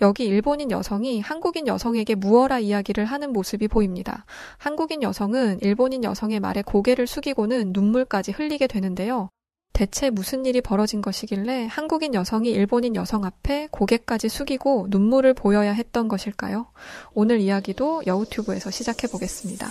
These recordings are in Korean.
여기 일본인 여성이 한국인 여성에게 무어라 이야기를 하는 모습이 보입니다. 한국인 여성은 일본인 여성의 말에 고개를 숙이고는 눈물까지 흘리게 되는데요. 대체 무슨 일이 벌어진 것이길래 한국인 여성이 일본인 여성 앞에 고개까지 숙이고 눈물을 보여야 했던 것일까요? 오늘 이야기도 여우튜브에서 시작해 보겠습니다.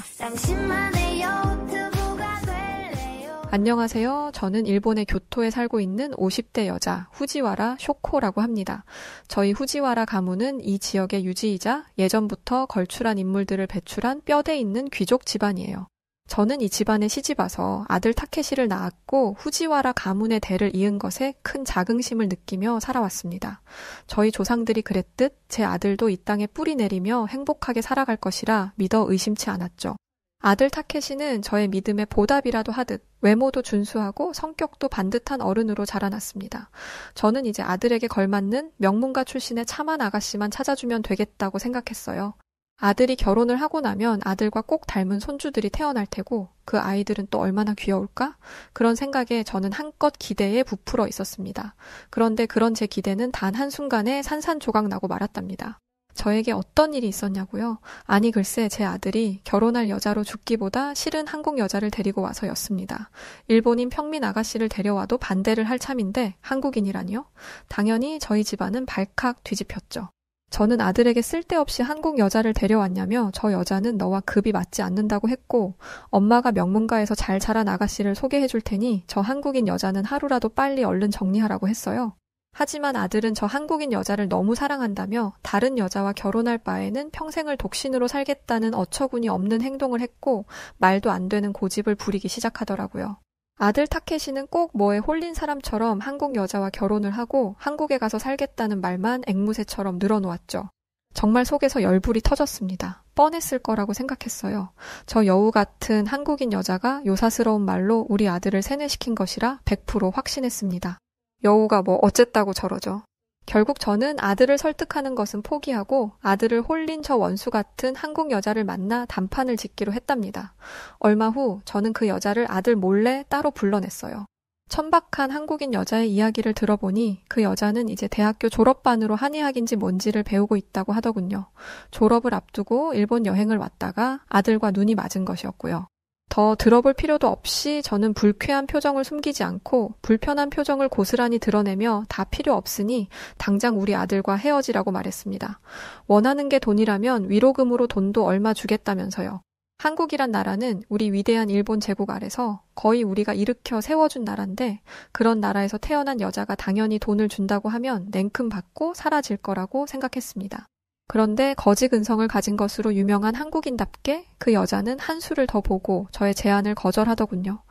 안녕하세요. 저는 일본의 교토에 살고 있는 50대 여자 후지와라 쇼코라고 합니다. 저희 후지와라 가문은 이 지역의 유지이자 예전부터 걸출한 인물들을 배출한 뼈대 있는 귀족 집안이에요. 저는 이 집안에 시집와서 아들 타케시를 낳았고 후지와라 가문의 대를 이은 것에 큰 자긍심을 느끼며 살아왔습니다. 저희 조상들이 그랬듯 제 아들도 이 땅에 뿌리 내리며 행복하게 살아갈 것이라 믿어 의심치 않았죠. 아들 타케시는 저의 믿음에 보답이라도 하듯 외모도 준수하고 성격도 반듯한 어른으로 자라났습니다. 저는 이제 아들에게 걸맞는 명문가 출신의 참한 아가씨만 찾아주면 되겠다고 생각했어요. 아들이 결혼을 하고 나면 아들과 꼭 닮은 손주들이 태어날 테고 그 아이들은 또 얼마나 귀여울까? 그런 생각에 저는 한껏 기대에 부풀어 있었습니다. 그런데 그런 제 기대는 단 한순간에 산산조각 나고 말았답니다. 저에게 어떤 일이 있었냐고요? 아니 글쎄 제 아들이 결혼할 여자로 죽기보다 싫은 한국 여자를 데리고 와서였습니다. 일본인 평민 아가씨를 데려와도 반대를 할 참인데 한국인이라니요? 당연히 저희 집안은 발칵 뒤집혔죠. 저는 아들에게 쓸데없이 한국 여자를 데려왔냐며 저 여자는 너와 급이 맞지 않는다고 했고 엄마가 명문가에서 잘 자란 아가씨를 소개해 줄 테니 저 한국인 여자는 하루라도 빨리 얼른 정리하라고 했어요. 하지만 아들은 저 한국인 여자를 너무 사랑한다며 다른 여자와 결혼할 바에는 평생을 독신으로 살겠다는 어처구니 없는 행동을 했고 말도 안 되는 고집을 부리기 시작하더라고요. 아들 타케시는 꼭 뭐에 홀린 사람처럼 한국 여자와 결혼을 하고 한국에 가서 살겠다는 말만 앵무새처럼 늘어놓았죠. 정말 속에서 열불이 터졌습니다. 뻔했을 거라고 생각했어요. 저 여우 같은 한국인 여자가 요사스러운 말로 우리 아들을 세뇌시킨 것이라 100% 확신했습니다. 여우가 뭐 어쨌다고 저러죠. 결국 저는 아들을 설득하는 것은 포기하고 아들을 홀린 저 원수 같은 한국 여자를 만나 단판을 짓기로 했답니다. 얼마 후 저는 그 여자를 아들 몰래 따로 불러냈어요. 천박한 한국인 여자의 이야기를 들어보니 그 여자는 이제 대학교 졸업반으로 한의학인지 뭔지를 배우고 있다고 하더군요. 졸업을 앞두고 일본 여행을 왔다가 아들과 눈이 맞은 것이었고요. 더 들어볼 필요도 없이 저는 불쾌한 표정을 숨기지 않고 불편한 표정을 고스란히 드러내며 다 필요 없으니 당장 우리 아들과 헤어지라고 말했습니다. 원하는 게 돈이라면 위로금으로 돈도 얼마 주겠다면서요. 한국이란 나라는 우리 위대한 일본 제국 아래서 거의 우리가 일으켜 세워준 나라인데 그런 나라에서 태어난 여자가 당연히 돈을 준다고 하면 냉큼 받고 사라질 거라고 생각했습니다. 그런데 거지 근성을 가진 것으로 유명한 한국인답게 그 여자는 한 수를 더 보고 저의 제안을 거절하더군요.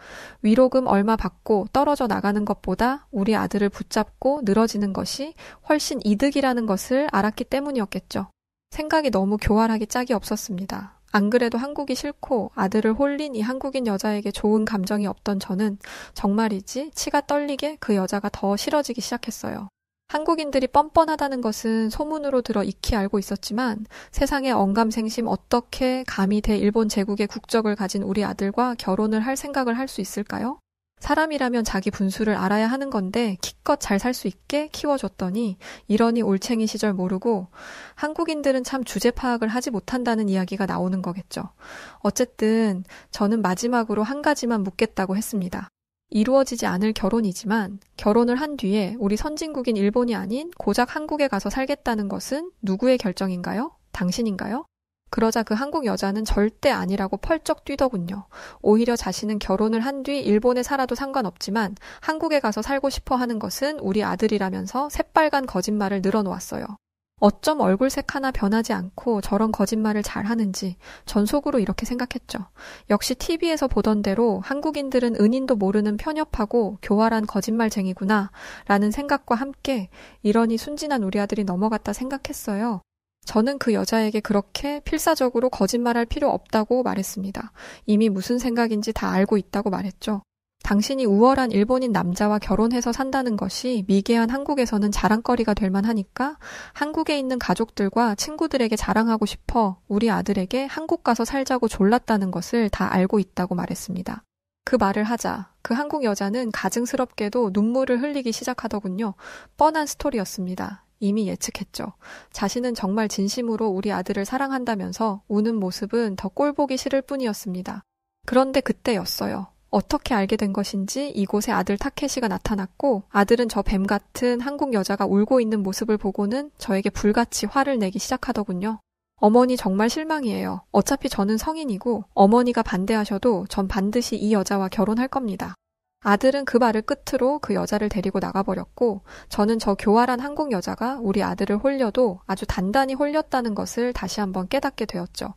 위로금 얼마 받고 떨어져 나가는 것보다 우리 아들을 붙잡고 늘어지는 것이 훨씬 이득이라는 것을 알았기 때문이었겠죠. 생각이 너무 교활하기 짝이 없었습니다. 안 그래도 한국이 싫고 아들을 홀린 이 한국인 여자에게 좋은 감정이 없던 저는 정말이지 치가 떨리게 그 여자가 더 싫어지기 시작했어요. 한국인들이 뻔뻔하다는 것은 소문으로 들어 익히 알고 있었지만 세상에 언감생심 어떻게 감히 대일본 제국의 국적을 가진 우리 아들과 결혼을 할 생각을 할 수 있을까요? 사람이라면 자기 분수를 알아야 하는 건데 기껏 잘 살 수 있게 키워줬더니 이러니 올챙이 시절 모르고 한국인들은 참 주제 파악을 하지 못한다는 이야기가 나오는 거겠죠. 어쨌든 저는 마지막으로 한 가지만 묻겠다고 했습니다. 이루어지지 않을 결혼이지만 결혼을 한 뒤에 우리 선진국인 일본이 아닌 고작 한국에 가서 살겠다는 것은 누구의 결정인가요? 당신인가요? 그러자 그 한국 여자는 절대 아니라고 펄쩍 뛰더군요. 오히려 자신은 결혼을 한 뒤 일본에 살아도 상관없지만 한국에 가서 살고 싶어 하는 것은 우리 아들이라면서 새빨간 거짓말을 늘어놓았어요. 어쩜 얼굴색 하나 변하지 않고 저런 거짓말을 잘하는지 전 속으로 이렇게 생각했죠. 역시 TV에서 보던 대로 한국인들은 은인도 모르는 편협하고 교활한 거짓말쟁이구나 라는 생각과 함께 이러니 순진한 우리 아들이 넘어갔다 생각했어요. 저는 그 여자에게 그렇게 필사적으로 거짓말할 필요 없다고 말했습니다. 이미 무슨 생각인지 다 알고 있다고 말했죠. 당신이 우월한 일본인 남자와 결혼해서 산다는 것이 미개한 한국에서는 자랑거리가 될 만하니까 한국에 있는 가족들과 친구들에게 자랑하고 싶어 우리 아들에게 한국 가서 살자고 졸랐다는 것을 다 알고 있다고 말했습니다. 그 말을 하자 그 한국 여자는 가증스럽게도 눈물을 흘리기 시작하더군요. 뻔한 스토리였습니다. 이미 예측했죠. 자신은 정말 진심으로 우리 아들을 사랑한다면서 우는 모습은 더 꼴보기 싫을 뿐이었습니다. 그런데 그때였어요. 어떻게 알게 된 것인지 이곳에 아들 타케시가 나타났고 아들은 저 뱀 같은 한국 여자가 울고 있는 모습을 보고는 저에게 불같이 화를 내기 시작하더군요. 어머니 정말 실망이에요. 어차피 저는 성인이고 어머니가 반대하셔도 전 반드시 이 여자와 결혼할 겁니다. 아들은 그 말을 끝으로 그 여자를 데리고 나가버렸고 저는 저 교활한 한국 여자가 우리 아들을 홀려도 아주 단단히 홀렸다는 것을 다시 한번 깨닫게 되었죠.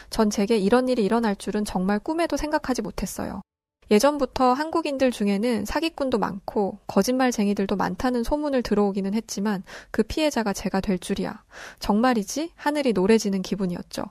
전 제게 이런 일이 일어날 줄은 정말 꿈에도 생각하지 못했어요. 예전부터 한국인들 중에는 사기꾼도 많고 거짓말쟁이들도 많다는 소문을 들어오기는 했지만 그 피해자가 제가 될 줄이야. 정말이지 하늘이 노래지는 기분이었죠.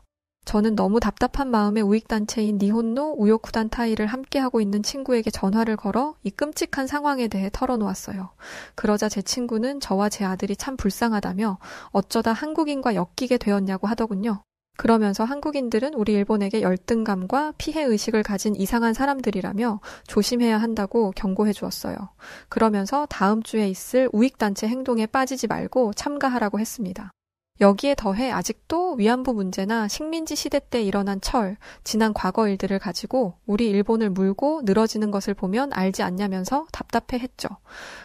저는 너무 답답한 마음에 우익단체인 니혼노 우요쿠단 타이를 함께하고 있는 친구에게 전화를 걸어 이 끔찍한 상황에 대해 털어놓았어요. 그러자 제 친구는 저와 제 아들이 참 불쌍하다며 어쩌다 한국인과 엮이게 되었냐고 하더군요. 그러면서 한국인들은 우리 일본에게 열등감과 피해의식을 가진 이상한 사람들이라며 조심해야 한다고 경고해 주었어요. 그러면서 다음 주에 있을 우익단체 행동에 빠지지 말고 참가하라고 했습니다. 여기에 더해 아직도 위안부 문제나 식민지 시대 때 일어난 지난 과거 일들을 가지고 우리 일본을 물고 늘어지는 것을 보면 알지 않냐면서 답답해했죠.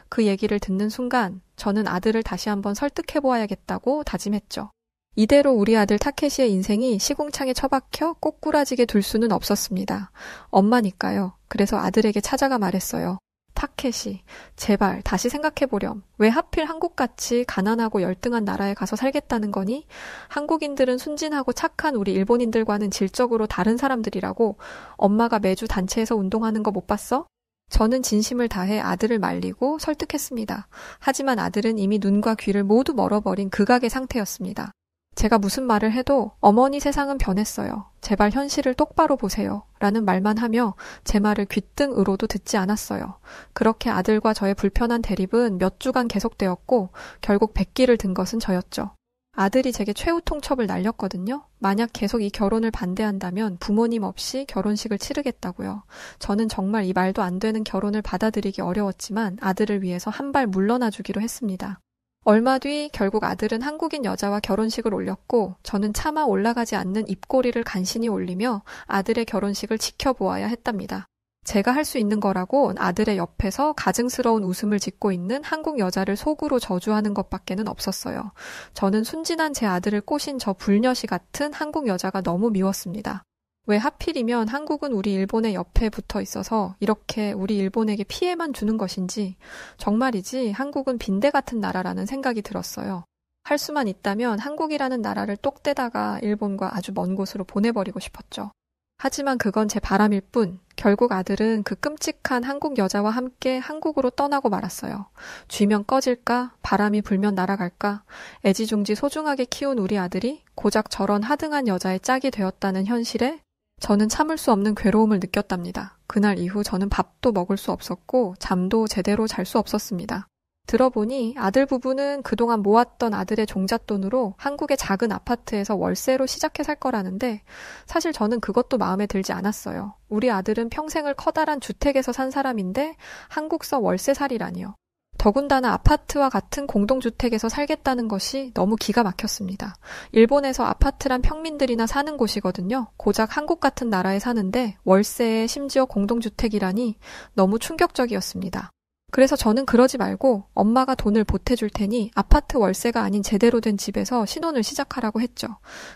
그 얘기를 듣는 순간 저는 아들을 다시 한번 설득해보아야겠다고 다짐했죠. 이대로 우리 아들 타케시의 인생이 시궁창에 처박혀 꼬꾸라지게 둘 수는 없었습니다. 엄마니까요. 그래서 아들에게 찾아가 말했어요. 타케시, 제발 다시 생각해보렴. 왜 하필 한국같이 가난하고 열등한 나라에 가서 살겠다는 거니? 한국인들은 순진하고 착한 우리 일본인들과는 질적으로 다른 사람들이라고. 엄마가 매주 단체에서 운동하는 거 못 봤어? 저는 진심을 다해 아들을 말리고 설득했습니다. 하지만 아들은 이미 눈과 귀를 모두 멀어버린 극악의 상태였습니다. 제가 무슨 말을 해도 어머니 세상은 변했어요. 제발 현실을 똑바로 보세요. 라는 말만 하며 제 말을 귓등으로도 듣지 않았어요. 그렇게 아들과 저의 불편한 대립은 몇 주간 계속되었고 결국 백기를 든 것은 저였죠. 아들이 제게 최후 통첩을 날렸거든요. 만약 계속 이 결혼을 반대한다면 부모님 없이 결혼식을 치르겠다고요. 저는 정말 이 말도 안 되는 결혼을 받아들이기 어려웠지만 아들을 위해서 한 발 물러나 주기로 했습니다. 얼마 뒤 결국 아들은 한국인 여자와 결혼식을 올렸고 저는 차마 올라가지 않는 입꼬리를 간신히 올리며 아들의 결혼식을 지켜보아야 했답니다. 제가 할 수 있는 거라고 아들의 옆에서 가증스러운 웃음을 짓고 있는 한국 여자를 속으로 저주하는 것밖에는 없었어요. 저는 순진한 제 아들을 꼬신 저 불녀시 같은 한국 여자가 너무 미웠습니다. 왜 하필이면 한국은 우리 일본의 옆에 붙어 있어서 이렇게 우리 일본에게 피해만 주는 것인지 정말이지 한국은 빈대 같은 나라라는 생각이 들었어요. 할 수만 있다면 한국이라는 나라를 똑 떼다가 일본과 아주 먼 곳으로 보내버리고 싶었죠. 하지만 그건 제 바람일 뿐 결국 아들은 그 끔찍한 한국 여자와 함께 한국으로 떠나고 말았어요. 쥐면 꺼질까? 바람이 불면 날아갈까? 애지중지 소중하게 키운 우리 아들이 고작 저런 하등한 여자의 짝이 되었다는 현실에 저는 참을 수 없는 괴로움을 느꼈답니다. 그날 이후 저는 밥도 먹을 수 없었고 잠도 제대로 잘 수 없었습니다. 들어보니 아들 부부는 그동안 모았던 아들의 종잣돈으로 한국의 작은 아파트에서 월세로 시작해 살 거라는데 사실 저는 그것도 마음에 들지 않았어요. 우리 아들은 평생을 커다란 주택에서 산 사람인데 한국서 월세살이라니요. 더군다나 아파트와 같은 공동주택에서 살겠다는 것이 너무 기가 막혔습니다. 일본에서 아파트란 평민들이나 사는 곳이거든요. 고작 한국 같은 나라에 사는데 월세에 심지어 공동주택이라니 너무 충격적이었습니다. 그래서 저는 그러지 말고 엄마가 돈을 보태줄 테니 아파트 월세가 아닌 제대로 된 집에서 신혼을 시작하라고 했죠.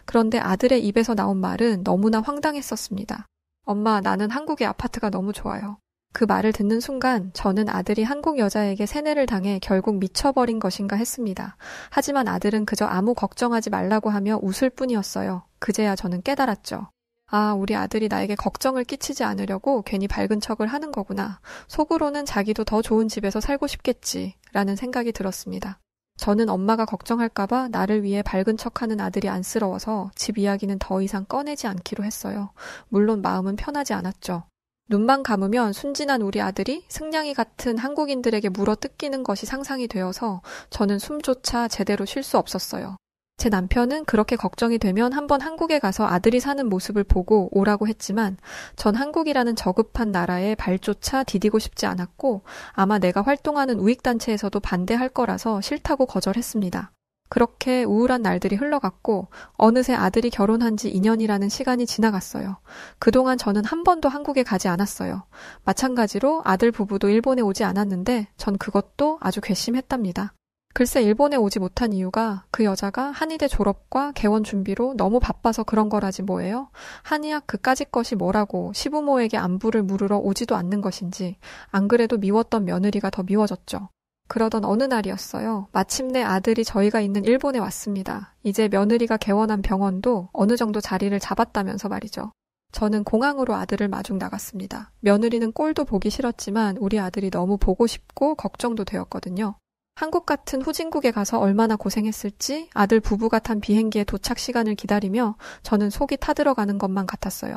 그런데 아들의 입에서 나온 말은 너무나 황당했었습니다. 엄마, 나는 한국의 아파트가 너무 좋아요. 그 말을 듣는 순간 저는 아들이 한국 여자에게 세뇌를 당해 결국 미쳐버린 것인가 했습니다. 하지만 아들은 그저 아무 걱정하지 말라고 하며 웃을 뿐이었어요. 그제야 저는 깨달았죠. 아, 우리 아들이 나에게 걱정을 끼치지 않으려고 괜히 밝은 척을 하는 거구나. 속으로는 자기도 더 좋은 집에서 살고 싶겠지 라는 생각이 들었습니다. 저는 엄마가 걱정할까봐 나를 위해 밝은 척하는 아들이 안쓰러워서 집 이야기는 더 이상 꺼내지 않기로 했어요. 물론 마음은 편하지 않았죠. 눈만 감으면 순진한 우리 아들이 승냥이 같은 한국인들에게 물어 뜯기는 것이 상상이 되어서 저는 숨조차 제대로 쉴 수 없었어요. 제 남편은 그렇게 걱정이 되면 한번 한국에 가서 아들이 사는 모습을 보고 오라고 했지만 전 한국이라는 저급한 나라에 발조차 디디고 싶지 않았고 아마 내가 활동하는 우익단체에서도 반대할 거라서 싫다고 거절했습니다. 그렇게 우울한 날들이 흘러갔고 어느새 아들이 결혼한 지 2년이라는 시간이 지나갔어요. 그동안 저는 한 번도 한국에 가지 않았어요. 마찬가지로 아들 부부도 일본에 오지 않았는데 전 그것도 아주 괘씸했답니다. 글쎄 일본에 오지 못한 이유가 그 여자가 한의대 졸업과 개원 준비로 너무 바빠서 그런 거라지 뭐예요? 한의학 그까짓 것이 뭐라고 시부모에게 안부를 물으러 오지도 않는 것인지 안 그래도 미웠던 며느리가 더 미워졌죠. 그러던 어느 날이었어요. 마침내 아들이 저희가 있는 일본에 왔습니다. 이제 며느리가 개원한 병원도 어느 정도 자리를 잡았다면서 말이죠. 저는 공항으로 아들을 마중 나갔습니다. 며느리는 꼴도 보기 싫었지만 우리 아들이 너무 보고 싶고 걱정도 되었거든요. 한국 같은 후진국에 가서 얼마나 고생했을지 아들 부부가 탄 비행기의 도착 시간을 기다리며 저는 속이 타들어가는 것만 같았어요.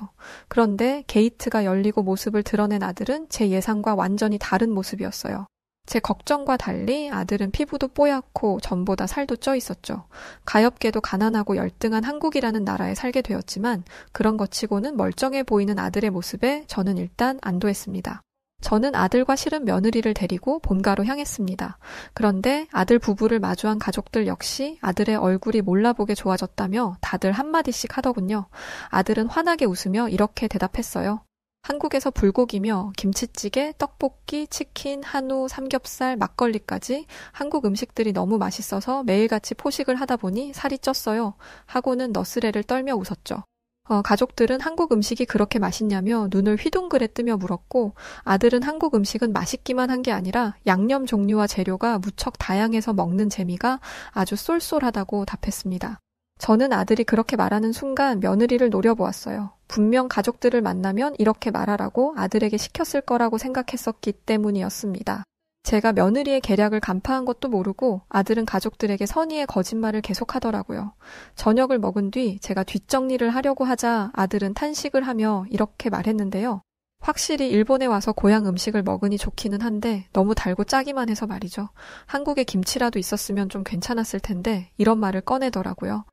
그런데 게이트가 열리고 모습을 드러낸 아들은 제 예상과 완전히 다른 모습이었어요. 제 걱정과 달리 아들은 피부도 뽀얗고 전보다 살도 쪄 있었죠. 가엾게도 가난하고 열등한 한국이라는 나라에 살게 되었지만 그런 것 치고는 멀쩡해 보이는 아들의 모습에 저는 일단 안도했습니다. 저는 아들과 실은 며느리를 데리고 본가로 향했습니다. 그런데 아들 부부를 마주한 가족들 역시 아들의 얼굴이 몰라보게 좋아졌다며 다들 한마디씩 하더군요. 아들은 환하게 웃으며 이렇게 대답했어요. 한국에서 불고기며 김치찌개, 떡볶이, 치킨, 한우, 삼겹살, 막걸리까지 한국 음식들이 너무 맛있어서 매일같이 포식을 하다 보니 살이 쪘어요. 하고는 너스레를 떨며 웃었죠. 가족들은 한국 음식이 그렇게 맛있냐며 눈을 휘둥그레 뜨며 물었고 아들은 한국 음식은 맛있기만 한 게 아니라 양념 종류와 재료가 무척 다양해서 먹는 재미가 아주 쏠쏠하다고 답했습니다. 저는 아들이 그렇게 말하는 순간 며느리를 노려보았어요. 분명 가족들을 만나면 이렇게 말하라고 아들에게 시켰을 거라고 생각했었기 때문이었습니다. 제가 며느리의 계략을 간파한 것도 모르고 아들은 가족들에게 선의의 거짓말을 계속하더라고요. 저녁을 먹은 뒤 제가 뒷정리를 하려고 하자 아들은 탄식을 하며 이렇게 말했는데요. 확실히 일본에 와서 고향 음식을 먹으니 좋기는 한데 너무 달고 짜기만 해서 말이죠. 한국에 김치라도 있었으면 좀 괜찮았을 텐데 이런 말을 꺼내더라고요.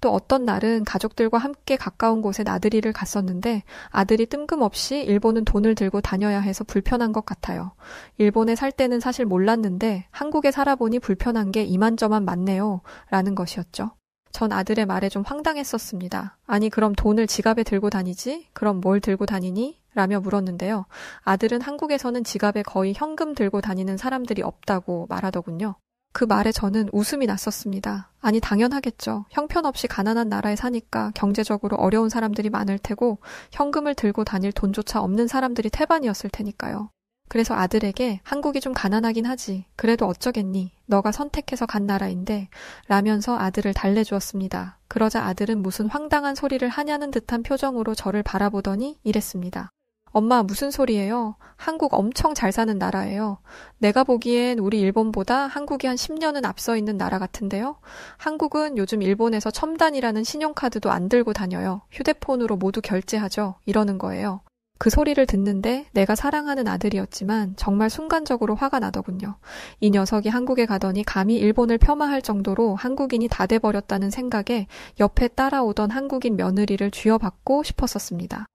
또 어떤 날은 가족들과 함께 가까운 곳에 나들이를 갔었는데 아들이 뜬금없이 일본은 돈을 들고 다녀야 해서 불편한 것 같아요. 일본에 살 때는 사실 몰랐는데 한국에 살아보니 불편한 게 이만저만 많네요. 라는 것이었죠. 전 아들의 말에 좀 황당했었습니다. 아니 그럼 돈을 지갑에 들고 다니지? 그럼 뭘 들고 다니니? 라며 물었는데요. 아들은 한국에서는 지갑에 거의 현금 들고 다니는 사람들이 없다고 말하더군요. 그 말에 저는 웃음이 났었습니다. 아니 당연하겠죠. 형편없이 가난한 나라에 사니까 경제적으로 어려운 사람들이 많을 테고 현금을 들고 다닐 돈조차 없는 사람들이 태반이었을 테니까요. 그래서 아들에게 한국이 좀 가난하긴 하지. 그래도 어쩌겠니. 너가 선택해서 간 나라인데 라면서 아들을 달래주었습니다. 그러자 아들은 무슨 황당한 소리를 하냐는 듯한 표정으로 저를 바라보더니 이랬습니다. 엄마 무슨 소리예요? 한국 엄청 잘 사는 나라예요. 내가 보기엔 우리 일본보다 한국이 한 10년은 앞서 있는 나라 같은데요. 한국은 요즘 일본에서 첨단이라는 신용카드도 안 들고 다녀요. 휴대폰으로 모두 결제하죠. 이러는 거예요. 그 소리를 듣는데 내가 사랑하는 아들이었지만 정말 순간적으로 화가 나더군요. 이 녀석이 한국에 가더니 감히 일본을 폄하할 정도로 한국인이 다 돼버렸다는 생각에 옆에 따라오던 한국인 며느리를 쥐어받고 싶었었습니다.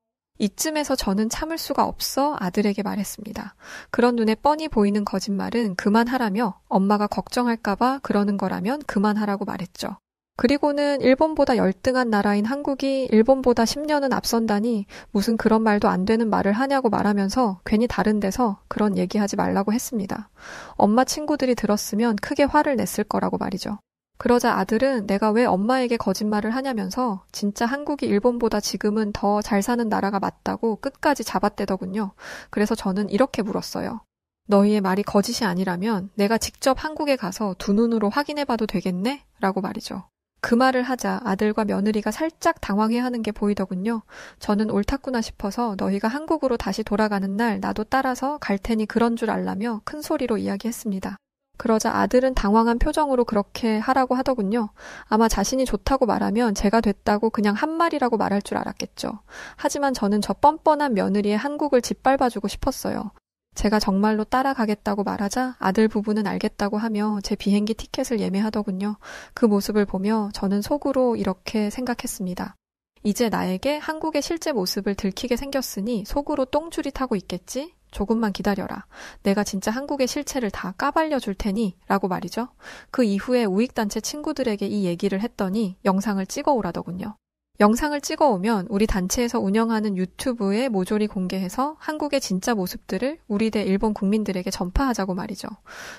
이쯤에서 저는 참을 수가 없어 아들에게 말했습니다. 그런 눈에 뻔히 보이는 거짓말은 그만하라며 엄마가 걱정할까봐 그러는 거라면 그만하라고 말했죠. 그리고는 일본보다 열등한 나라인 한국이 일본보다 10년은 앞선다니 무슨 그런 말도 안 되는 말을 하냐고 말하면서 괜히 다른 데서 그런 얘기하지 말라고 했습니다. 엄마 친구들이 들었으면 크게 화를 냈을 거라고 말이죠. 그러자 아들은 내가 왜 엄마에게 거짓말을 하냐면서 진짜 한국이 일본보다 지금은 더 잘 사는 나라가 맞다고 끝까지 잡아떼더군요. 그래서 저는 이렇게 물었어요. 너희의 말이 거짓이 아니라면 내가 직접 한국에 가서 두 눈으로 확인해봐도 되겠네? 라고 말이죠. 그 말을 하자 아들과 며느리가 살짝 당황해하는 게 보이더군요. 저는 옳았구나 싶어서 너희가 한국으로 다시 돌아가는 날 나도 따라서 갈 테니 그런 줄 알라며 큰 소리로 이야기했습니다. 그러자 아들은 당황한 표정으로 그렇게 하라고 하더군요. 아마 자신이 좋다고 말하면 제가 됐다고 그냥 한 말이라고 말할 줄 알았겠죠. 하지만 저는 저 뻔뻔한 며느리의 한국을 짓밟아주고 싶었어요. 제가 정말로 따라가겠다고 말하자 아들 부부는 알겠다고 하며 제 비행기 티켓을 예매하더군요. 그 모습을 보며 저는 속으로 이렇게 생각했습니다. 이제 나에게 한국의 실제 모습을 들키게 생겼으니 속으로 똥줄이 타고 있겠지? 조금만 기다려라. 내가 진짜 한국의 실체를 다 까발려 줄 테니 라고 말이죠. 그 이후에 우익단체 친구들에게 이 얘기를 했더니 영상을 찍어오라더군요. 영상을 찍어오면 우리 단체에서 운영하는 유튜브에 모조리 공개해서 한국의 진짜 모습들을 우리대 일본 국민들에게 전파하자고 말이죠.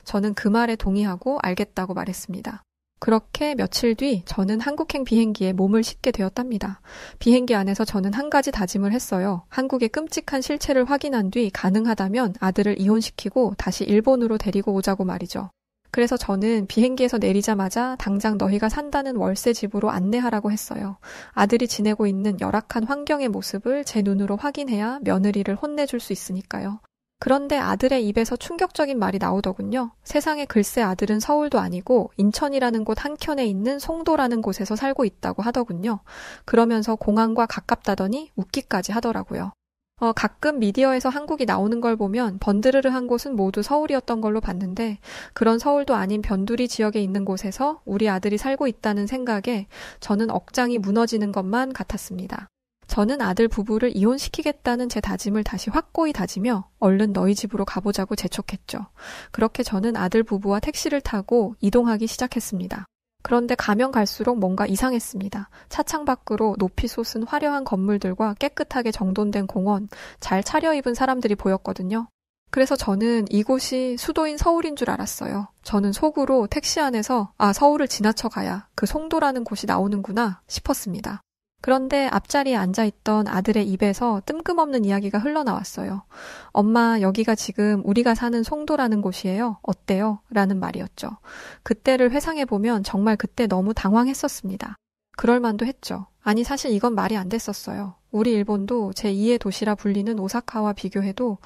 저는 그 말에 동의하고 알겠다고 말했습니다. 그렇게 며칠 뒤 저는 한국행 비행기에 몸을 싣게 되었답니다. 비행기 안에서 저는 한 가지 다짐을 했어요. 한국의 끔찍한 실체를 확인한 뒤 가능하다면 아들을 이혼시키고 다시 일본으로 데리고 오자고 말이죠. 그래서 저는 비행기에서 내리자마자 당장 너희가 산다는 월세 집으로 안내하라고 했어요. 아들이 지내고 있는 열악한 환경의 모습을 제 눈으로 확인해야 며느리를 혼내줄 수 있으니까요. 그런데 아들의 입에서 충격적인 말이 나오더군요. 세상에 글쎄 아들은 서울도 아니고 인천이라는 곳 한켠에 있는 송도라는 곳에서 살고 있다고 하더군요. 그러면서 공항과 가깝다더니 웃기까지 하더라고요. 가끔 미디어에서 한국이 나오는 걸 보면 번드르르한 곳은 모두 서울이었던 걸로 봤는데 그런 서울도 아닌 변두리 지역에 있는 곳에서 우리 아들이 살고 있다는 생각에 저는 억장이 무너지는 것만 같았습니다. 저는 아들 부부를 이혼시키겠다는 제 다짐을 다시 확고히 다지며 얼른 너희 집으로 가보자고 재촉했죠. 그렇게 저는 아들 부부와 택시를 타고 이동하기 시작했습니다. 그런데 가면 갈수록 뭔가 이상했습니다. 차창 밖으로 높이 솟은 화려한 건물들과 깨끗하게 정돈된 공원, 잘 차려입은 사람들이 보였거든요. 그래서 저는 이곳이 수도인 서울인 줄 알았어요. 저는 속으로 택시 안에서 서울을 지나쳐 가야 그 송도라는 곳이 나오는구나 싶었습니다. 그런데 앞자리에 앉아있던 아들의 입에서 뜬금없는 이야기가 흘러나왔어요. 엄마, 여기가 지금 우리가 사는 송도라는 곳이에요. 어때요? 라는 말이었죠. 그때를 회상해보면 정말 그때 너무 당황했었습니다. 그럴만도 했죠. 아니 사실 이건 말이 안 됐었어요. 우리 일본도 제2의 도시라 불리는 오사카와 비교해도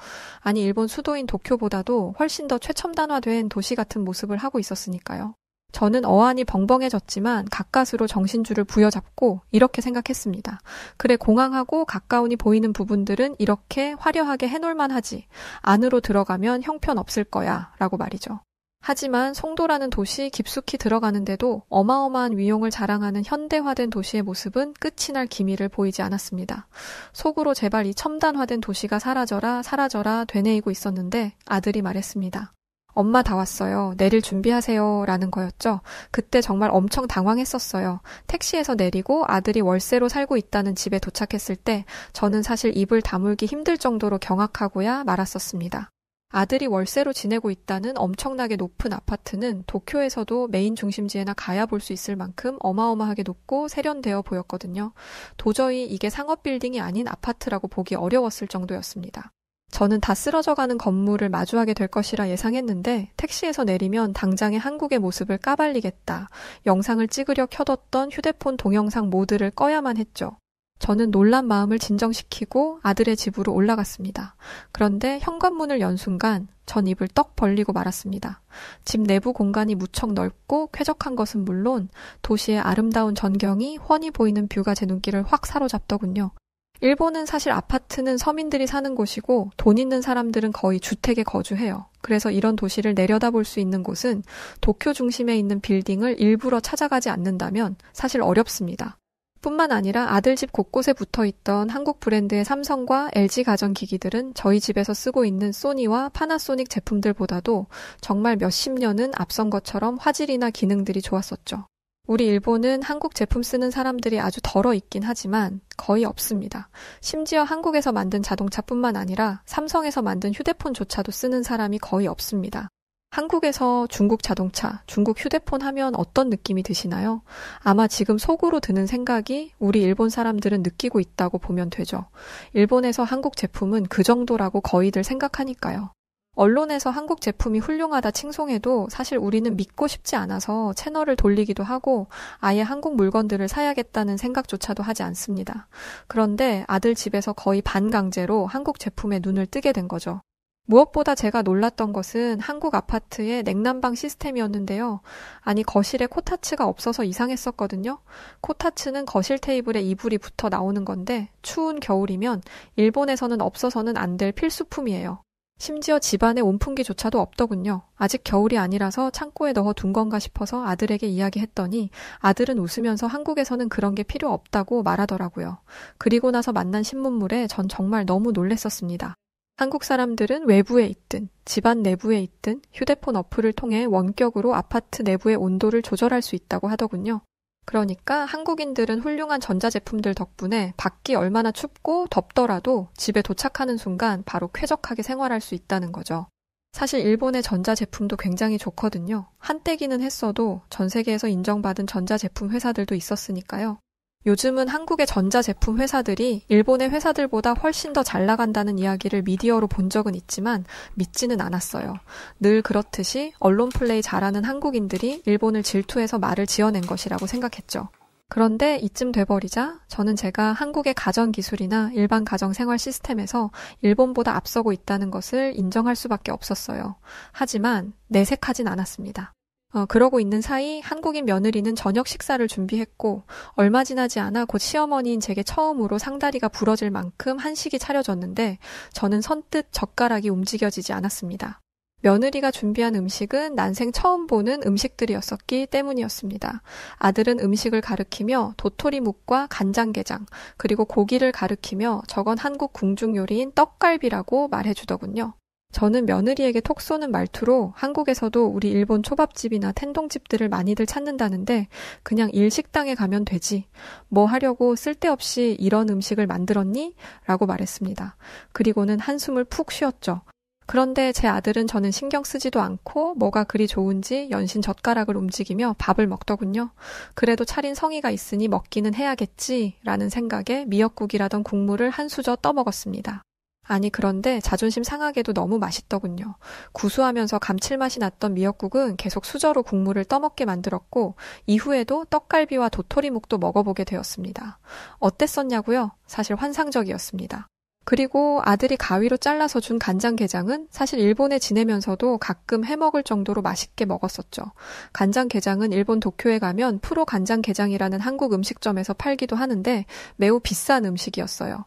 일본 수도인 도쿄보다도 훨씬 더 최첨단화된 도시 같은 모습을 하고 있었으니까요. 저는 어안이 벙벙해졌지만 가까스로 정신줄을 부여잡고 이렇게 생각했습니다. 그래, 공항하고 가까우니 보이는 부분들은 이렇게 화려하게 해놓을만 하지. 안으로 들어가면 형편없을 거야 라고 말이죠. 하지만 송도라는 도시 깊숙이 들어가는데도 어마어마한 위용을 자랑하는 현대화된 도시의 모습은 끝이 날 기미를 보이지 않았습니다. 속으로 제발 이 첨단화된 도시가 사라져라 되뇌이고 있었는데 아들이 말했습니다. 엄마 다 왔어요. 내릴 준비하세요. 라는 거였죠. 그때 정말 엄청 당황했었어요. 택시에서 내리고 아들이 월세로 살고 있다는 집에 도착했을 때 저는 사실 입을 다물기 힘들 정도로 경악하고야 말았었습니다. 아들이 월세로 지내고 있다는 엄청나게 높은 아파트는 도쿄에서도 메인 중심지에나 가야 볼 수 있을 만큼 어마어마하게 높고 세련되어 보였거든요. 도저히 이게 상업 빌딩이 아닌 아파트라고 보기 어려웠을 정도였습니다. 저는 다 쓰러져가는 건물을 마주하게 될 것이라 예상했는데 택시에서 내리면 당장의 한국의 모습을 까발리겠다. 영상을 찍으려 켜뒀던 휴대폰 동영상 모드를 꺼야만 했죠. 저는 놀란 마음을 진정시키고 아들의 집으로 올라갔습니다. 그런데 현관문을 연 순간 전 입을 떡 벌리고 말았습니다. 집 내부 공간이 무척 넓고 쾌적한 것은 물론 도시의 아름다운 전경이 훤히 보이는 뷰가 제 눈길을 확 사로잡더군요. 일본은 사실 아파트는 서민들이 사는 곳이고 돈 있는 사람들은 거의 주택에 거주해요. 그래서 이런 도시를 내려다볼 수 있는 곳은 도쿄 중심에 있는 빌딩을 일부러 찾아가지 않는다면 사실 어렵습니다. 뿐만 아니라 아들 집 곳곳에 붙어있던 한국 브랜드의 삼성과 LG 가전기기들은 저희 집에서 쓰고 있는 소니와 파나소닉 제품들보다도 정말 몇십 년은 앞선 것처럼 화질이나 기능들이 좋았었죠. 우리 일본은 한국 제품 쓰는 사람들이 아주 덜어 있긴 하지만 거의 없습니다. 심지어 한국에서 만든 자동차뿐만 아니라 삼성에서 만든 휴대폰조차도 쓰는 사람이 거의 없습니다. 한국에서 중국 자동차, 중국 휴대폰 하면 어떤 느낌이 드시나요? 아마 지금 속으로 드는 생각이 우리 일본 사람들은 느끼고 있다고 보면 되죠. 일본에서 한국 제품은 그 정도라고 거의들 생각하니까요. 언론에서 한국 제품이 훌륭하다 칭송해도 사실 우리는 믿고 싶지 않아서 채널을 돌리기도 하고 아예 한국 물건들을 사야겠다는 생각조차도 하지 않습니다. 그런데 아들 집에서 거의 반강제로 한국 제품에 눈을 뜨게 된 거죠. 무엇보다 제가 놀랐던 것은 한국 아파트의 냉난방 시스템이었는데요. 거실에 코타츠가 없어서 이상했었거든요. 코타츠는 거실 테이블에 이불이 붙어 나오는 건데 추운 겨울이면 일본에서는 없어서는 안 될 필수품이에요. 심지어 집안에 온풍기조차도 없더군요. 아직 겨울이 아니라서 창고에 넣어둔 건가 싶어서 아들에게 이야기했더니 아들은 웃으면서 한국에서는 그런 게 필요 없다고 말하더라고요. 그리고 나서 만난 신문물에 전 정말 너무 놀랬었습니다. 한국 사람들은 외부에 있든 집안 내부에 있든 휴대폰 어플을 통해 원격으로 아파트 내부의 온도를 조절할 수 있다고 하더군요. 그러니까 한국인들은 훌륭한 전자제품들 덕분에 밖이 얼마나 춥고 덥더라도 집에 도착하는 순간 바로 쾌적하게 생활할 수 있다는 거죠. 사실 일본의 전자제품도 굉장히 좋거든요. 한때기는 했어도 전 세계에서 인정받은 전자제품 회사들도 있었으니까요. 요즘은 한국의 전자제품 회사들이 일본의 회사들보다 훨씬 더 잘 나간다는 이야기를 미디어로 본 적은 있지만 믿지는 않았어요. 늘 그렇듯이 언론 플레이 잘하는 한국인들이 일본을 질투해서 말을 지어낸 것이라고 생각했죠. 그런데 이쯤 돼버리자 저는 제가 한국의 가전기술이나 일반 가정생활 시스템에서 일본보다 앞서고 있다는 것을 인정할 수밖에 없었어요. 하지만 내색하진 않았습니다. 그러고 있는 사이 한국인 며느리는 저녁 식사를 준비했고 얼마 지나지 않아 곧 시어머니인 제게 처음으로 상다리가 부러질 만큼 한식이 차려졌는데 저는 선뜻 젓가락이 움직여지지 않았습니다. 며느리가 준비한 음식은 난생 처음 보는 음식들이었었기 때문이었습니다. 아들은 음식을 가리키며 도토리묵과 간장게장 그리고 고기를 가리키며 저건 한국 궁중 요리인 떡갈비라고 말해주더군요. 저는 며느리에게 톡 쏘는 말투로 한국에서도 우리 일본 초밥집이나 텐동집들을 많이들 찾는다는데 그냥 일식당에 가면 되지. 뭐 하려고 쓸데없이 이런 음식을 만들었니? 라고 말했습니다. 그리고는 한숨을 푹 쉬었죠. 그런데 제 아들은 저는 신경 쓰지도 않고 뭐가 그리 좋은지 연신 젓가락을 움직이며 밥을 먹더군요. 그래도 차린 성의가 있으니 먹기는 해야겠지 라는 생각에 미역국이라던 국물을 한 수저 떠먹었습니다. 아니 그런데 자존심 상하게도 너무 맛있더군요. 구수하면서 감칠맛이 났던 미역국은 계속 수저로 국물을 떠먹게 만들었고 이후에도 떡갈비와 도토리묵도 먹어보게 되었습니다. 어땠었냐고요? 사실 환상적이었습니다. 그리고 아들이 가위로 잘라서 준 간장게장은 사실 일본에 지내면서도 가끔 해먹을 정도로 맛있게 먹었었죠. 간장게장은 일본 도쿄에 가면 프로 간장게장이라는 한국 음식점에서 팔기도 하는데 매우 비싼 음식이었어요.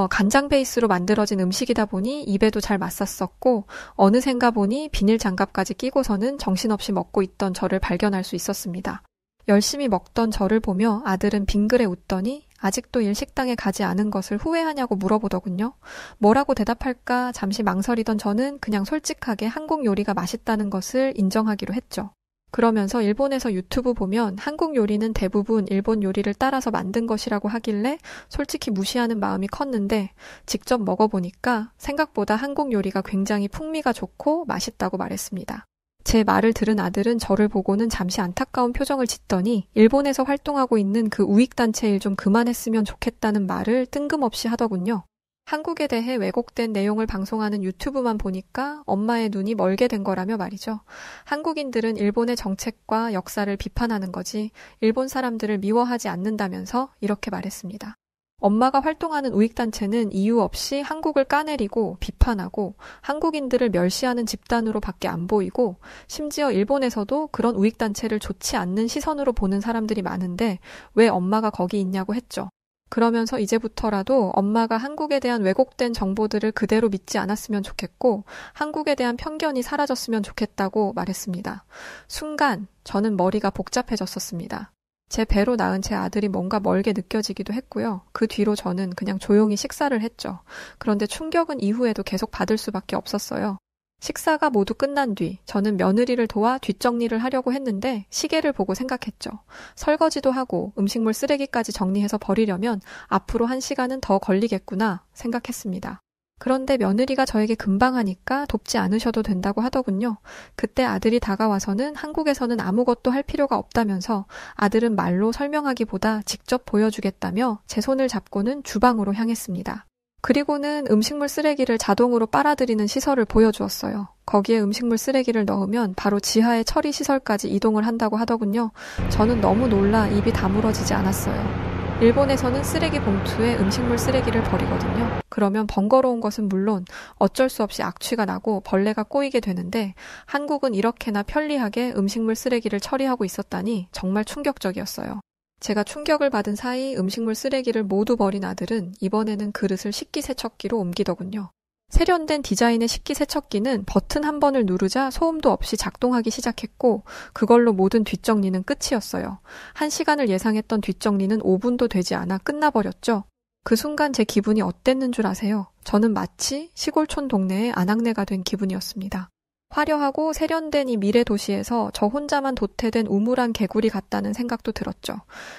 간장 베이스로 만들어진 음식이다 보니 입에도 잘 맞았었고 어느샌가 보니 비닐 장갑까지 끼고서는 정신없이 먹고 있던 저를 발견할 수 있었습니다. 열심히 먹던 저를 보며 아들은 빙그레 웃더니 아직도 일식당에 가지 않은 것을 후회하냐고 물어보더군요. 뭐라고 대답할까 잠시 망설이던 저는 그냥 솔직하게 한국 요리가 맛있다는 것을 인정하기로 했죠. 그러면서 일본에서 유튜브 보면 한국 요리는 대부분 일본 요리를 따라서 만든 것이라고 하길래 솔직히 무시하는 마음이 컸는데 직접 먹어보니까 생각보다 한국 요리가 굉장히 풍미가 좋고 맛있다고 말했습니다. 제 말을 들은 아들은 저를 보고는 잠시 안타까운 표정을 짓더니 일본에서 활동하고 있는 그 우익단체 일 좀 그만했으면 좋겠다는 말을 뜬금없이 하더군요. 한국에 대해 왜곡된 내용을 방송하는 유튜브만 보니까 엄마의 눈이 멀게 된 거라며 말이죠. 한국인들은 일본의 정책과 역사를 비판하는 거지 일본 사람들을 미워하지 않는다면서 이렇게 말했습니다. 엄마가 활동하는 우익단체는 이유 없이 한국을 까내리고 비판하고 한국인들을 멸시하는 집단으로 밖에 안 보이고 심지어 일본에서도 그런 우익단체를 좋지 않는 시선으로 보는 사람들이 많은데 왜 엄마가 거기 있냐고 했죠. 그러면서 이제부터라도 엄마가 한국에 대한 왜곡된 정보들을 그대로 믿지 않았으면 좋겠고 한국에 대한 편견이 사라졌으면 좋겠다고 말했습니다. 순간 저는 머리가 복잡해졌었습니다. 제 배로 낳은 제 아들이 뭔가 멀게 느껴지기도 했고요. 그 뒤로 저는 그냥 조용히 식사를 했죠. 그런데 충격은 이후에도 계속 받을 수밖에 없었어요. 식사가 모두 끝난 뒤 저는 며느리를 도와 뒷정리를 하려고 했는데 시계를 보고 생각했죠. 설거지도 하고 음식물 쓰레기까지 정리해서 버리려면 앞으로 1시간은 더 걸리겠구나 생각했습니다. 그런데 며느리가 저에게 금방 하니까 돕지 않으셔도 된다고 하더군요. 그때 아들이 다가와서는 한국에서는 아무것도 할 필요가 없다면서 아들은 말로 설명하기보다 직접 보여주겠다며 제 손을 잡고는 주방으로 향했습니다. 그리고는 음식물 쓰레기를 자동으로 빨아들이는 시설을 보여주었어요. 거기에 음식물 쓰레기를 넣으면 바로 지하의 처리 시설까지 이동을 한다고 하더군요. 저는 너무 놀라 입이 다물어지지 않았어요. 일본에서는 쓰레기 봉투에 음식물 쓰레기를 버리거든요. 그러면 번거로운 것은 물론 어쩔 수 없이 악취가 나고 벌레가 꼬이게 되는데 한국은 이렇게나 편리하게 음식물 쓰레기를 처리하고 있었다니 정말 충격적이었어요. 제가 충격을 받은 사이 음식물 쓰레기를 모두 버린 아들은 이번에는 그릇을 식기세척기로 옮기더군요. 세련된 디자인의 식기세척기는 버튼 한 번을 누르자 소음도 없이 작동하기 시작했고 그걸로 모든 뒷정리는 끝이었어요. 1시간을 예상했던 뒷정리는 5분도 되지 않아 끝나버렸죠. 그 순간 제 기분이 어땠는 줄 아세요? 저는 마치 시골촌 동네의 아낙네가 된 기분이었습니다. 화려하고 세련된 이 미래 도시에서 저 혼자만 도태된 우물안 개구리 같다는 생각도 들었죠.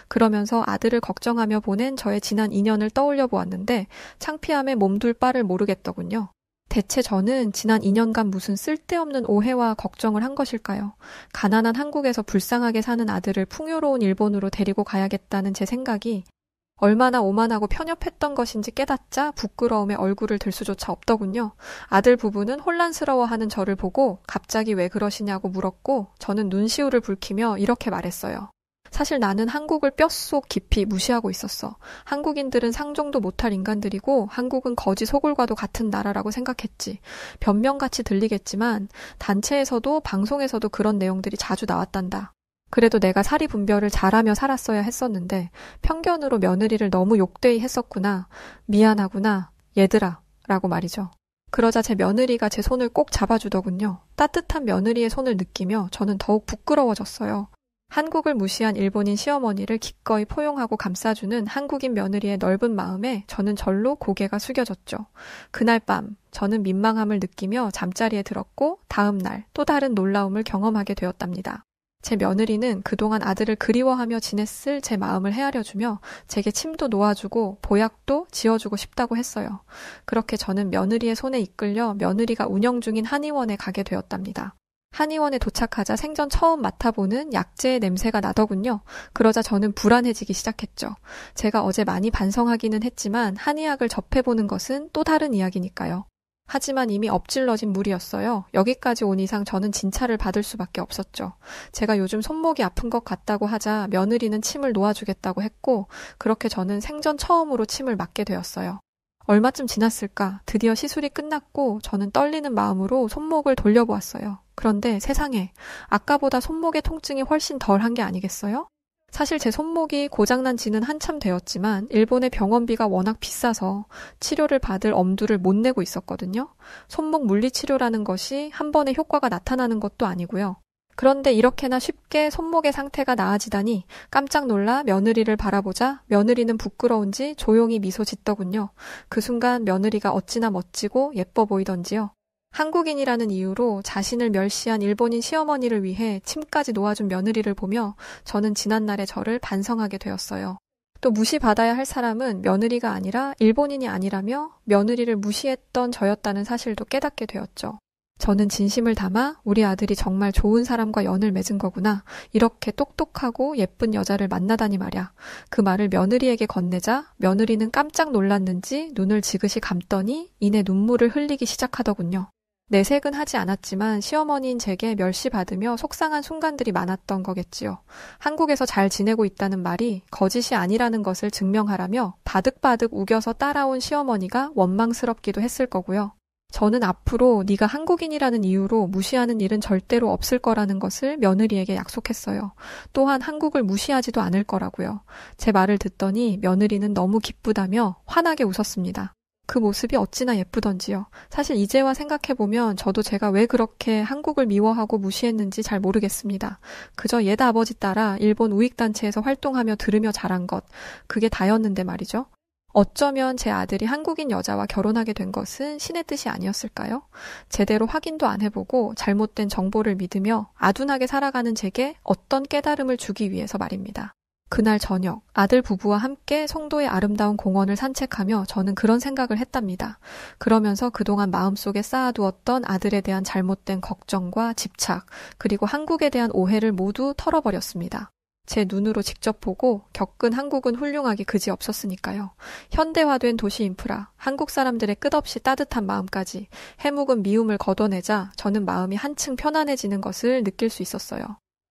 그러면서 아들을 걱정하며 보낸 저의 지난 2년을 떠올려 보았는데 창피함에 몸둘 바를 모르겠더군요. 대체 저는 지난 2년간 무슨 쓸데없는 오해와 걱정을 한 것일까요? 가난한 한국에서 불쌍하게 사는 아들을 풍요로운 일본으로 데리고 가야겠다는 제 생각이 얼마나 오만하고 편협했던 것인지 깨닫자 부끄러움에 얼굴을 들 수조차 없더군요. 아들 부부는 혼란스러워하는 저를 보고 갑자기 왜 그러시냐고 물었고 저는 눈시울을 붉히며 이렇게 말했어요. 사실 나는 한국을 뼛속 깊이 무시하고 있었어. 한국인들은 상종도 못할 인간들이고 한국은 거지 소굴과도 같은 나라라고 생각했지. 변명같이 들리겠지만 단체에서도 방송에서도 그런 내용들이 자주 나왔단다. 그래도 내가 사리 분별을 잘하며 살았어야 했었는데 편견으로 며느리를 너무 욕되이 했었구나. 미안하구나. 얘들아. 라고 말이죠. 그러자 제 며느리가 제 손을 꼭 잡아주더군요. 따뜻한 며느리의 손을 느끼며 저는 더욱 부끄러워졌어요. 한국을 무시한 일본인 시어머니를 기꺼이 포용하고 감싸주는 한국인 며느리의 넓은 마음에 저는 절로 고개가 숙여졌죠. 그날 밤 저는 민망함을 느끼며 잠자리에 들었고 다음 날 또 다른 놀라움을 경험하게 되었답니다. 제 며느리는 그동안 아들을 그리워하며 지냈을 제 마음을 헤아려주며 제게 침도 놓아주고 보약도 지어주고 싶다고 했어요. 그렇게 저는 며느리의 손에 이끌려 며느리가 운영 중인 한의원에 가게 되었답니다. 한의원에 도착하자 생전 처음 맡아보는 약재의 냄새가 나더군요. 그러자 저는 불안해지기 시작했죠. 제가 어제 많이 반성하기는 했지만 한의학을 접해보는 것은 또 다른 이야기니까요. 하지만 이미 엎질러진 물이었어요. 여기까지 온 이상 저는 진찰을 받을 수밖에 없었죠. 제가 요즘 손목이 아픈 것 같다고 하자 며느리는 침을 놓아주겠다고 했고 그렇게 저는 생전 처음으로 침을 맞게 되었어요. 얼마쯤 지났을까? 드디어 시술이 끝났고 저는 떨리는 마음으로 손목을 돌려보았어요. 그런데 세상에, 아까보다 손목의 통증이 훨씬 덜한 게 아니겠어요? 사실 제 손목이 고장난 지는 한참 되었지만 일본의 병원비가 워낙 비싸서 치료를 받을 엄두를 못 내고 있었거든요. 손목 물리치료라는 것이 한 번에 효과가 나타나는 것도 아니고요. 그런데 이렇게나 쉽게 손목의 상태가 나아지다니 깜짝 놀라 며느리를 바라보자 며느리는 부끄러운지 조용히 미소 짓더군요. 그 순간 며느리가 어찌나 멋지고 예뻐 보이던지요. 한국인이라는 이유로 자신을 멸시한 일본인 시어머니를 위해 침까지 놓아준 며느리를 보며 저는 지난날의 저를 반성하게 되었어요. 또 무시받아야 할 사람은 며느리가 아니라 일본인이 아니라며 며느리를 무시했던 저였다는 사실도 깨닫게 되었죠. 저는 진심을 담아 우리 아들이 정말 좋은 사람과 연을 맺은 거구나. 이렇게 똑똑하고 예쁜 여자를 만나다니 말야. 그 말을 며느리에게 건네자 며느리는 깜짝 놀랐는지 눈을 지그시 감더니 이내 눈물을 흘리기 시작하더군요. 내색은 하지 않았지만 시어머니인 제게 멸시받으며 속상한 순간들이 많았던 거겠지요. 한국에서 잘 지내고 있다는 말이 거짓이 아니라는 것을 증명하라며 바득바득 우겨서 따라온 시어머니가 원망스럽기도 했을 거고요. 저는 앞으로 네가 한국인이라는 이유로 무시하는 일은 절대로 없을 거라는 것을 며느리에게 약속했어요. 또한 한국을 무시하지도 않을 거라고요. 제 말을 듣더니 며느리는 너무 기쁘다며 환하게 웃었습니다. 그 모습이 어찌나 예쁘던지요. 사실 이제와 생각해보면 저도 제가 왜 그렇게 한국을 미워하고 무시했는지 잘 모르겠습니다. 그저 옛 아버지 따라 일본 우익단체에서 활동하며 들으며 자란 것, 그게 다였는데 말이죠. 어쩌면 제 아들이 한국인 여자와 결혼하게 된 것은 신의 뜻이 아니었을까요? 제대로 확인도 안 해보고 잘못된 정보를 믿으며 아둔하게 살아가는 제게 어떤 깨달음을 주기 위해서 말입니다. 그날 저녁 아들 부부와 함께 송도의 아름다운 공원을 산책하며 저는 그런 생각을 했답니다. 그러면서 그동안 마음속에 쌓아두었던 아들에 대한 잘못된 걱정과 집착, 그리고 한국에 대한 오해를 모두 털어버렸습니다. 제 눈으로 직접 보고 겪은 한국은 훌륭하기 그지없었으니까요. 현대화된 도시 인프라, 한국 사람들의 끝없이 따뜻한 마음까지 해묵은 미움을 걷어내자 저는 마음이 한층 편안해지는 것을 느낄 수 있었어요.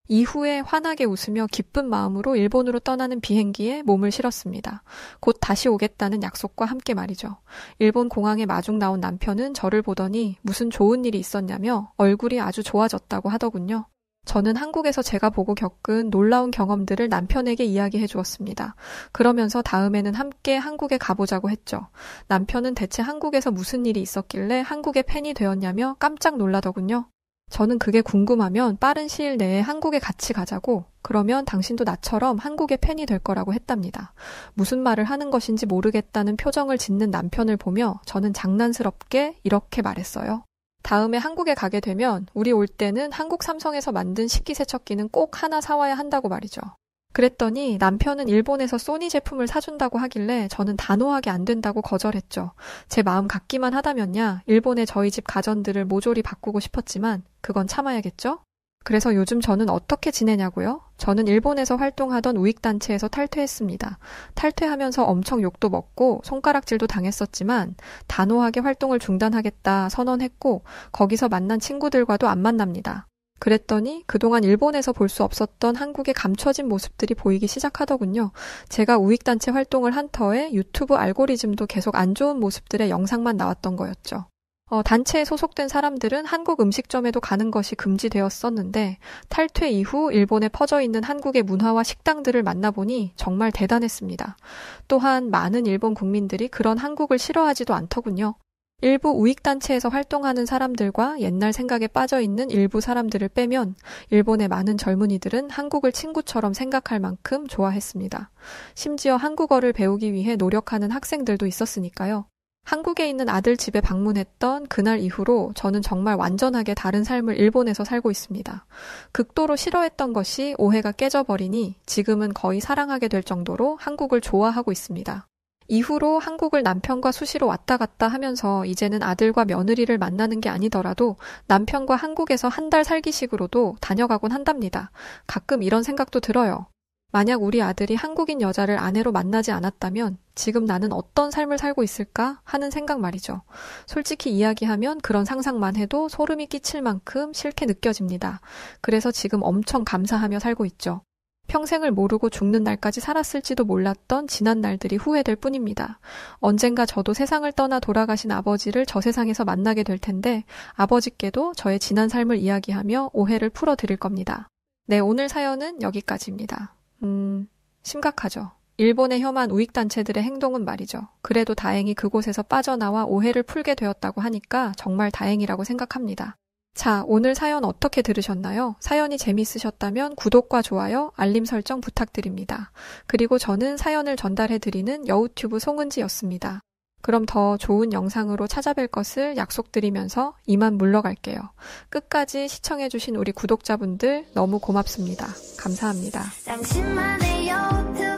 이후에 환하게 웃으며 기쁜 마음으로 일본으로 떠나는 비행기에 몸을 실었습니다. 곧 다시 오겠다는 약속과 함께 말이죠. 일본 공항에 마중 나온 남편은 저를 보더니 무슨 좋은 일이 있었냐며 얼굴이 아주 좋아졌다고 하더군요. 저는 한국에서 제가 보고 겪은 놀라운 경험들을 남편에게 이야기해 주었습니다. 그러면서 다음에는 함께 한국에 가보자고 했죠. 남편은 대체 한국에서 무슨 일이 있었길래 한국의 팬이 되었냐며 깜짝 놀라더군요. 저는 그게 궁금하면 빠른 시일 내에 한국에 같이 가자고, 그러면 당신도 나처럼 한국의 팬이 될 거라고 했답니다. 무슨 말을 하는 것인지 모르겠다는 표정을 짓는 남편을 보며 저는 장난스럽게 이렇게 말했어요. 다음에 한국에 가게 되면 우리 올 때는 한국 삼성에서 만든 식기세척기는 꼭 하나 사와야 한다고 말이죠. 그랬더니 남편은 일본에서 소니 제품을 사준다고 하길래 저는 단호하게 안 된다고 거절했죠. 제 마음 같기만 하다면야 일본의 저희 집 가전들을 모조리 바꾸고 싶었지만 그건 참아야겠죠? 그래서 요즘 저는 어떻게 지내냐고요? 저는 일본에서 활동하던 우익단체에서 탈퇴했습니다. 탈퇴하면서 엄청 욕도 먹고 손가락질도 당했었지만 단호하게 활동을 중단하겠다 선언했고 거기서 만난 친구들과도 안 만납니다. 그랬더니 그동안 일본에서 볼 수 없었던 한국의 감춰진 모습들이 보이기 시작하더군요. 제가 우익단체 활동을 한 터에 유튜브 알고리즘도 계속 안 좋은 모습들의 영상만 나왔던 거였죠. 단체에 소속된 사람들은 한국 음식점에도 가는 것이 금지되었었는데 탈퇴 이후 일본에 퍼져 있는 한국의 문화와 식당들을 만나보니 정말 대단했습니다. 또한 많은 일본 국민들이 그런 한국을 싫어하지도 않더군요. 일부 우익단체에서 활동하는 사람들과 옛날 생각에 빠져있는 일부 사람들을 빼면 일본의 많은 젊은이들은 한국을 친구처럼 생각할 만큼 좋아했습니다. 심지어 한국어를 배우기 위해 노력하는 학생들도 있었으니까요. 한국에 있는 아들 집에 방문했던 그날 이후로 저는 정말 완전하게 다른 삶을 일본에서 살고 있습니다. 극도로 싫어했던 것이 오해가 깨져버리니 지금은 거의 사랑하게 될 정도로 한국을 좋아하고 있습니다. 이후로 한국을 남편과 수시로 왔다 갔다 하면서 이제는 아들과 며느리를 만나는 게 아니더라도 남편과 한국에서 한 달 살기식으로도 다녀가곤 한답니다. 가끔 이런 생각도 들어요. 만약 우리 아들이 한국인 여자를 아내로 만나지 않았다면 지금 나는 어떤 삶을 살고 있을까 하는 생각 말이죠. 솔직히 이야기하면 그런 상상만 해도 소름이 끼칠 만큼 싫게 느껴집니다. 그래서 지금 엄청 감사하며 살고 있죠. 평생을 모르고 죽는 날까지 살았을지도 몰랐던 지난 날들이 후회될 뿐입니다. 언젠가 저도 세상을 떠나 돌아가신 아버지를 저 세상에서 만나게 될 텐데 아버지께도 저의 지난 삶을 이야기하며 오해를 풀어드릴 겁니다. 네, 오늘 사연은 여기까지입니다. 심각하죠. 일본의 혐한 우익단체들의 행동은 말이죠. 그래도 다행히 그곳에서 빠져나와 오해를 풀게 되었다고 하니까 정말 다행이라고 생각합니다. 자, 오늘 사연 어떻게 들으셨나요? 사연이 재밌으셨다면 구독과 좋아요, 알림 설정 부탁드립니다. 그리고 저는 사연을 전달해드리는 여우튜브 송은지였습니다. 그럼 더 좋은 영상으로 찾아뵐 것을 약속드리면서 이만 물러갈게요. 끝까지 시청해주신 우리 구독자분들 너무 고맙습니다. 감사합니다. 당신만의 여우튜브